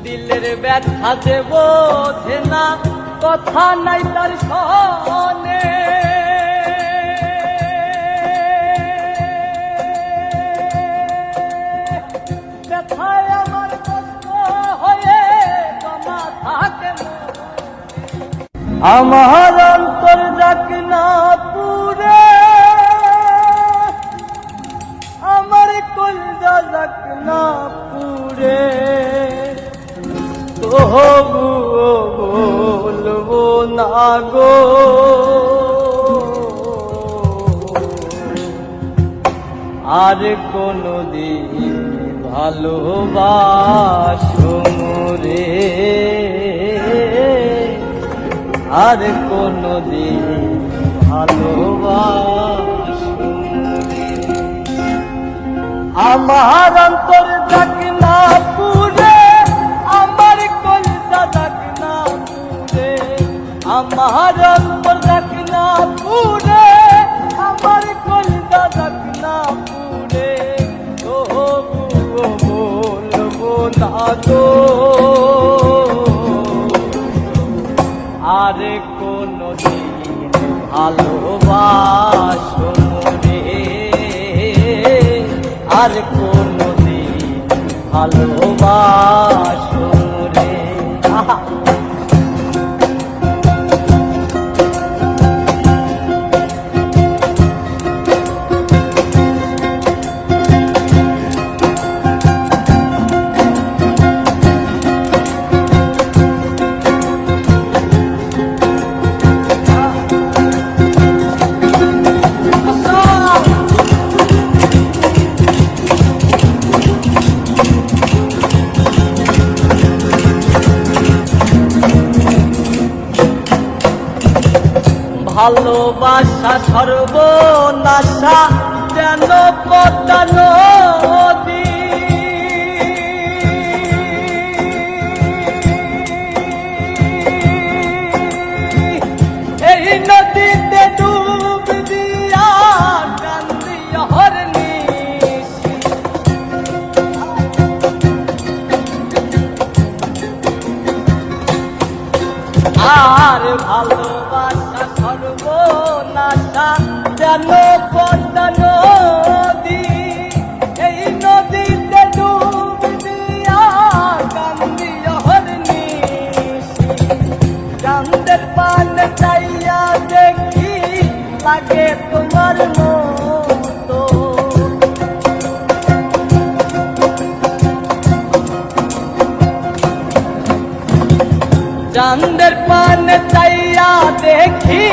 দিলের ব্যথা যে বোঝে না, কথা নাই তার সনে। ব্যথায় আমার কষ্ট হয়ে জমা থাকে, আমার অন্তর যাক না পুরে, আমার কলজা যাক না পুরে, তবুও বলবো না গো আর কোনদিন ভালোবাসো মোরে, আর কোনদিন ভালোবাসো মোরে। আমার অন্তর যাক না পুরে, আমার কলজা যাক না পুরে, আমার অন্তর যাক না পুরে, আমার কলজা যাক না পুরে, তবুও বলবো না গো আর কোনদিন ভালোবাসো মোরে, আর কোনদিন ভালোবাসো মোরে। ভালোবাসা সর্বনাশা যেন পদ্মা নদী, এই নদীতে ডুব দিয়া কান্দি অহর্নিশি, আর ভালোবাসা সর্বনাশা যেন পদ্মা নদী, এই নদীতে ডুব দিয়া কান্দি অহর্নিশি, চাঁদের পানে চাইয়া দেখি লাগে তোমার মতো, চাঁদের পানে চাইয়া দেখি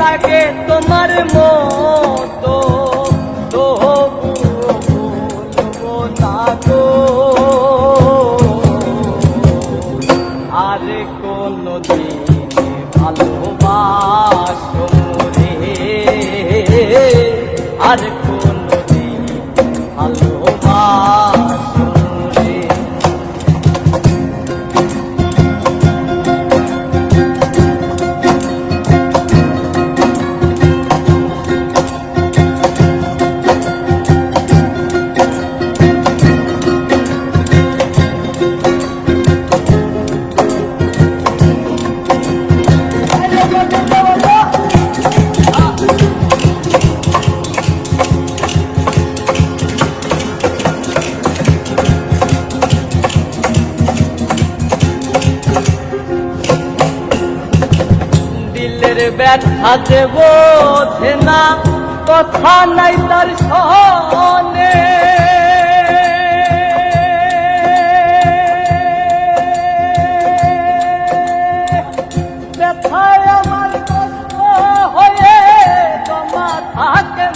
লাগে তোমার মতো, তবুও বলবো না গো আর কোনদিন ভালোবাসো মোরে, আর কোনদিন ভালোবাসো মোরে। দিলের ব্যথা যে বোঝে না, কথা নাই তার সনে। ব্যথায় আমার কষ্ট হয়ে জমা থাকে,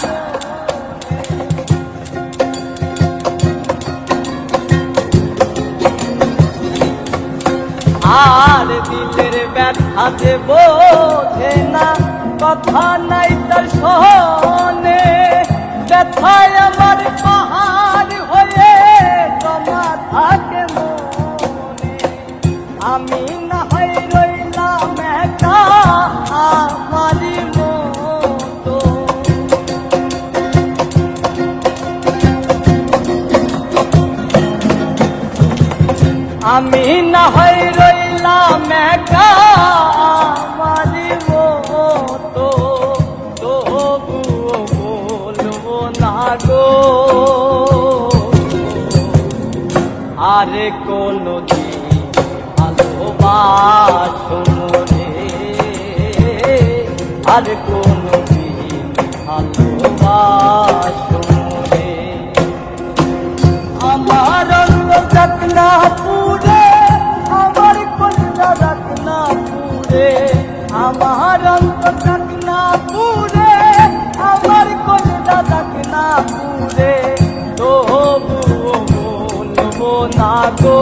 আর দিলের ব্যথা যে বোঝে না, কথা নাই তার সনে। ব্যথায় আমার পাহাড় হয়ে জমা থাকে মনে, আমি না হয় রইলাম একা আমারই মতো, আমি না হয় রইলাম একা আমারই মতো, তবুও বলবো না গো আর কোনদিন ভালোবাসুন রে, আর কোনদিন ভালোবাসুন রে। আমার অঙ্গ যাক না পুরে, আমার কলিজা যাক না পুরে, আমার অঙ্গ যাক না পুরে, আমার কলিজা যাক না পুরে, তবুও বলবো না গো